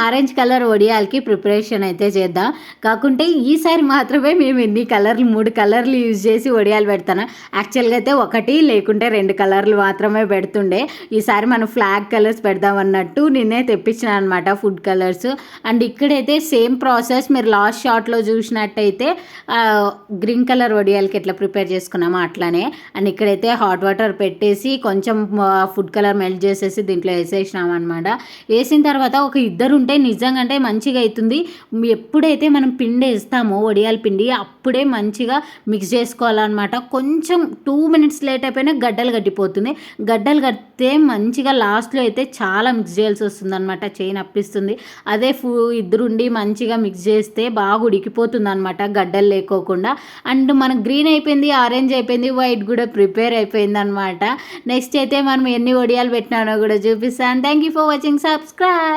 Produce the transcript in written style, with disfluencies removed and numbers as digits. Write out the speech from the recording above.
Orange colour వడియాలకి preparation అయితే చేద్దాం. కాకుంటే ఈసారి మాత్రమే మేము ఎన్ని కలర్లు 3 కలర్లు యూజ్ చేసి వడియాలు పెడతాను. యాక్చువల్గా అయితే 1 లేకుంటే 2 కలర్లు మాత్రమే పెడుతుండే. ఈసారి మనం ఫ్లాగ్ కలర్స్ పెడదాం అన్నట్టు నేనే తెప్పించిన అనమాట ఫుడ్ కలర్స్. అండ్ ఇక్కడైతే సేమ్ ప్రాసెస్ మీరు లాస్ట్ షాట్లో చూసినట్టయితే గ్రీన్ కలర్ వడియాలకి ఎట్లా ప్రిపేర్ చేసుకున్నామో అట్లానే. అండ్ ఇక్కడైతే హాట్ వాటర్ పెట్టేసి కొంచెం ఫుడ్ కలర్ మెల్ట్ చేసేసి దీంట్లో వేసేసినాం అనమాట. వేసిన తర్వాత ఒక 2 ఉంటే నిజంగా అంటే మంచిగా అవుతుంది. ఎప్పుడైతే మనం పిండి వేస్తామో వడియాల పిండి అప్పుడే మంచిగా మిక్స్ చేసుకోవాలన్నమాట. కొంచెం 2 మినిట్స్ లేట్ అయిపోయినా గడ్డలు కట్టిపోతుంది. గడ్డలు కడితే మంచిగా లాస్ట్లో అయితే చాలా మిక్స్ చేయాల్సి వస్తుంది అనమాట, చేయి నప్పిస్తుంది. అదే 2 ఉండి మంచిగా మిక్స్ చేస్తే బాగా ఉడికిపోతుంది అనమాట గడ్డలు లేకోకుండా. అండ్ మనకు గ్రీన్ అయిపోయింది, ఆరెంజ్ అయిపోయింది, వైట్ కూడా ప్రిపేర్ అయిపోయింది అనమాట. నెక్స్ట్ అయితే మనం ఎన్ని వడియాలు పెట్టినానో కూడా చూపిస్తాను. Thank you for watching. Subscribe.